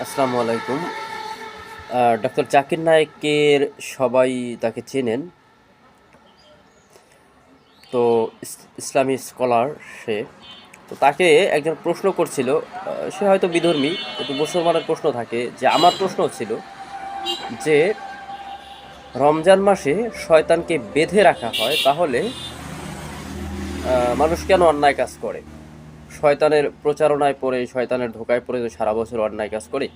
আসসালামু আলাইকুম। ডক্টর জাকির নায়েকের সবাই তাকে চেনেন। তো ইসলামী স্কলার সে। তো তাকে একজন প্রশ্ন করছিল, সে হয়তো বিধর্মী, কিন্তু মুসলমানের প্রশ্ন থাকে যে আমার প্রশ্ন ছিল যে রমজান মাসে শয়তানকে বেঁধে রাখা হয়, তাহলে মানুষ কেন অন্যায় কাজ করে? শয়তানের প্রচারণায় পড়ে, শয়তানের ধোকায় পড়ে সারা বছর অন্যায় কাজ করে,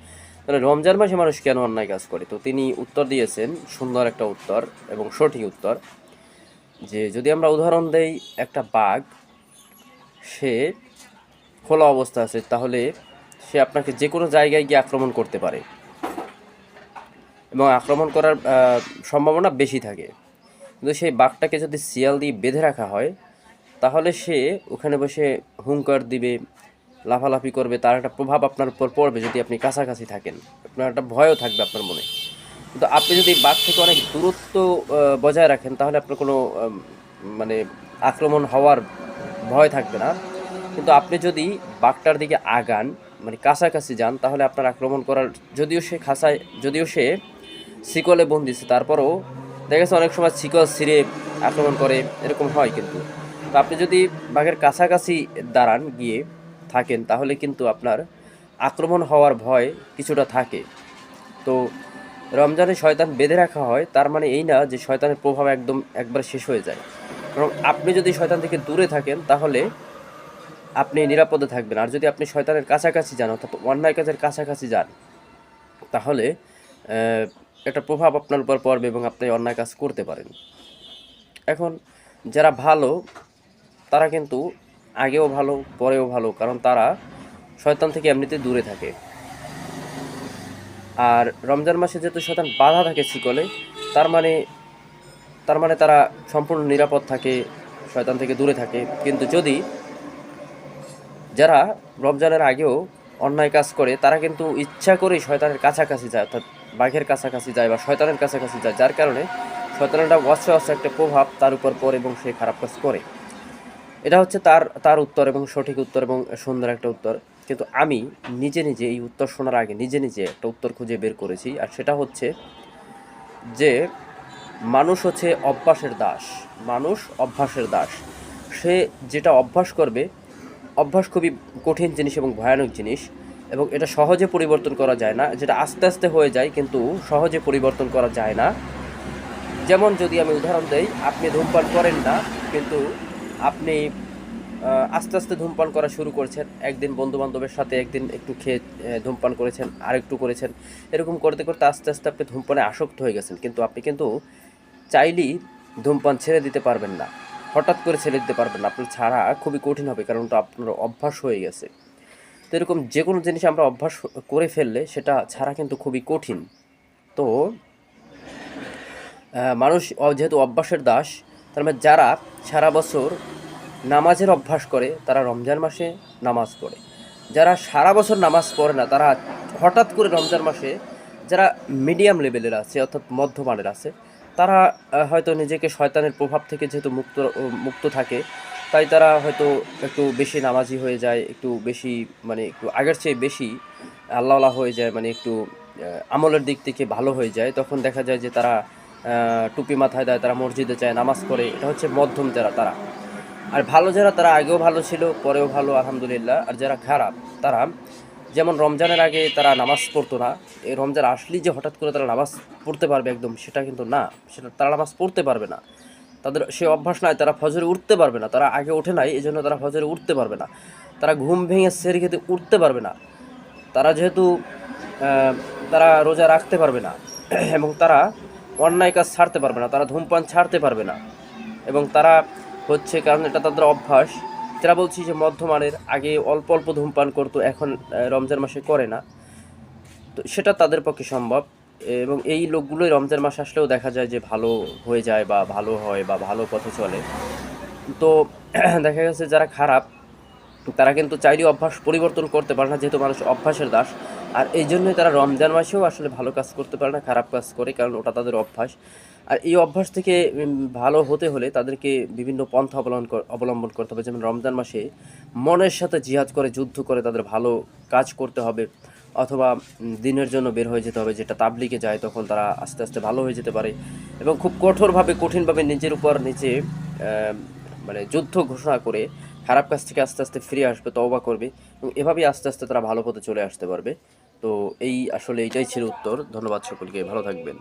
তাহলে রমজান মাসে মানুষ কেন অন্যায় কাজ করে? তো তিনি উত্তর দিয়েছেন, সুন্দর একটা উত্তর এবং সঠিক উত্তর, যে যদি আমরা উদাহরণ দেই, একটা বাঘ, সে খোলা অবস্থা আছে, তাহলে সে আপনাকে যে কোনো জায়গায় গিয়ে আক্রমণ করতে পারে এবং আক্রমণ করার সম্ভাবনা বেশি থাকে। কিন্তু সেই বাঘটাকে যদি শিয়াল দিয়ে বেঁধে রাখা হয়, তাহলে সে ওখানে বসে হুঙ্কার দিবে, লাফালাফি করবে, তার একটা প্রভাব আপনার উপর পড়বে। যদি আপনি কাছাকাছি থাকেন, আপনার একটা ভয়ও থাকবে আপনার মনে। কিন্তু আপনি যদি বাঘ থেকে অনেক দূরত্ব বজায় রাখেন, তাহলে আপনার কোনো মানে আক্রমণ হওয়ার ভয় থাকবে না। কিন্তু আপনি যদি বাঘটার দিকে আগান, মানে কাছাকাছি যান, তাহলে আপনার আক্রমণ করার, যদিও সে শিকলে বন্দিছে, তারপরও দেখা গেছে অনেক সময় শিকল ছিঁড়ে আক্রমণ করে, এরকম হয়। কিন্তু তো আপনি যদি বাঘের কাছাকাছি দাঁড়ান, গিয়ে থাকেন, তাহলে কিন্তু আপনার আক্রমণ হওয়ার ভয় কিছুটা থাকে। তো রমজানে শয়তান বেঁধে রাখা হয়, তার মানে এই না যে শয়তানের প্রভাব একদম একবার শেষ হয়ে যায়। কারণ আপনি যদি শয়তান থেকে দূরে থাকেন, তাহলে আপনি নিরাপদে থাকবেন। আর যদি আপনি শয়তানের কাছাকাছি যান, অর্থাৎ অন্যায় কাজের কাছাকাছি যান, তাহলে একটা প্রভাব আপনার উপর পড়বে এবং আপনি অন্যায় কাজ করতে পারেন। এখন যারা ভালো, তারা কিন্তু আগেও ভালো, পরেও ভালো, কারণ তারা শয়তান থেকে এমনিতে দূরে থাকে। আর রমজান মাসে যেহেতু শয়তান বাধা থাকে শিকলে, তার মানে তারা সম্পূর্ণ নিরাপদ থাকে, শয়তান থেকে দূরে থাকে। কিন্তু যদি যারা রমজানের আগেও অন্যায় কাজ করে, তারা কিন্তু ইচ্ছা করেই শয়তানের কাছাকাছি যায়, অর্থাৎ বাঘের কাছাকাছি যায় বা শয়তানের কাছাকাছি যায়, যার কারণে শয়তানের একটা অস্ত্র একটা প্রভাব তার উপর পড়ে এবং সে খারাপ কাজ করে। এটা হচ্ছে তার তার উত্তর এবং সঠিক উত্তর এবং সুন্দর একটা উত্তর। কিন্তু আমি নিজে নিজে এই উত্তর শোনার আগে নিজে নিজে একটা উত্তর খুঁজে বের করেছি, আর সেটা হচ্ছে যে মানুষ হচ্ছে অভ্যাসের দাস। মানুষ অভ্যাসের দাস। সে যেটা অভ্যাস করবে, অভ্যাস খুবই কঠিন জিনিস এবং ভয়ানক জিনিস, এবং এটা সহজে পরিবর্তন করা যায় না। যেটা আস্তে আস্তে হয়ে যায়, কিন্তু সহজে পরিবর্তন করা যায় না। যেমন যদি আমি উদাহরণ দেই, আপনি ধূমপান করেন না, কিন্তু আপনি আস্তে আস্তে ধূমপান করা শুরু করেছেন। একদিন বন্ধু-বান্ধবের সাথে একদিন একটু খেয়ে ধূমপান করেছেন, আরেকটু করেছেন। এরকম করতে, করতে আস্তে, আস্তে আপনি ধূমপানে আসক্ত হয়ে গেছেন। কিন্তু আপনি কিন্তু চাইলেই ধূমপান ছেড়ে দিতে পারবেন না। হঠাৎ করে ছেড়ে দিতে পারবেন না। আপনার ছাড়া খুবই কঠিন হবে, কারণ ওটা আপনার অভ্যাস হয়ে গেছে। তো এরকম যেকোনো জিনিস আমরা অভ্যাস করে ফেললে সেটা ছাড়া কিন্তু খুবই কঠিন। তো মানুষ যেহেতু অভ্যাসের দাস, তার মানে যারা সারা বছর নামাজের অভ্যাস করে, তারা রমজান মাসে নামাজ পড়ে। যারা সারা বছর নামাজ পড়ে না, তারা হঠাৎ করে রমজান মাসে, যারা মিডিয়াম লেভেলের আছে, অর্থাৎ মধ্যমানের আছে, তারা হয়তো নিজেকে শয়তানের প্রভাব থেকে যেহেতু মুক্ত থাকে, তাই তারা হয়তো একটু বেশি নামাজি হয়ে যায়, একটু বেশি, মানে একটু আগের চেয়ে বেশি আল্লাহওয়ালা হয়ে যায়, মানে একটু আমলের দিক থেকে ভালো হয়ে যায়। তখন দেখা যায় যে তারা টুপি মাথায় দেয়, তারা মসজিদে যায়, নামাজ পড়ে। এটা হচ্ছে মধ্যম যারা, তারা। আর ভালো যারা, তারা আগেও ভালো ছিল, পরেও ভালো, আলহামদুলিল্লাহ। আর যারা খারাপ, তারা যেমন রমজানের আগে তারা নামাজ পড়তো না, এই রমজান আসলেই যে হঠাৎ করে তারা নামাজ পড়তে পারবে একদম, সেটা কিন্তু না। সেটা তারা নামাজ পড়তে পারবে না, তাদের সে অভ্যাস নাই। তারা ফজরে উঠতে পারবে না, তারা আগে ওঠে নাই, এই জন্য তারা ফজরে উঠতে পারবে না। তারা ঘুম ভেঙে সেহরি খেতে উঠতে পারবে না। তারা যেহেতু আহ, তারা রোজা রাখতে পারবে না এবং তারা অন্যায় কাজ ছাড়তে পারবে না, তারা ধূমপান ছাড়তে পারবে না, এবং তারা হচ্ছে, কারণ এটা তাদের অভ্যাস। যারা বলছি যে মধ্যমানের, আগে অল্প অল্প ধূমপান করতো, এখন রমজান মাসে করে না, তো সেটা তাদের পক্ষে সম্ভব। এবং এই লোকগুলোই রমজান মাস আসলেও দেখা যায় যে ভালো হয়ে যায় বা ভালো হয় বা ভালো পথে চলে। তো দেখা গেছে যারা খারাপ, তারা কিন্তু চাইলেও অভ্যাস পরিবর্তন করতে পারে না, যেহেতু মানুষ অভ্যাসের দাস। আর এই জন্যই তারা রমজান মাসেও আসলে ভালো কাজ করতে পারে না, খারাপ কাজ করে, কারণ ওটা তাদের অভ্যাস। আর এই অভ্যাস থেকে ভালো হতে হলে তাদেরকে বিভিন্ন পন্থা অবলম্বন করতে হবে। যেমন রমজান মাসে মনের সাথে জিহাদ করে, যুদ্ধ করে তাদের ভালো কাজ করতে হবে। অথবা দিনের জন্য বের হয়ে যেতে হবে, যেটা তাবলিগে যায়, তখন তারা আস্তে আস্তে ভালো হয়ে যেতে পারে এবং খুব কঠিনভাবে নিজের উপর নিজে মানে যুদ্ধ ঘোষণা করে খারাপ কাজ থেকে আস্তে আস্তে ফিরে আসবে, তওবা করবে এবং এভাবেই আস্তে আস্তে তারা ভালো পথে চলে আসতে পারবে। তো এই আসলে এইটাই ছিল উত্তর। ধন্যবাদ সকলকে, ভালো থাকবেন।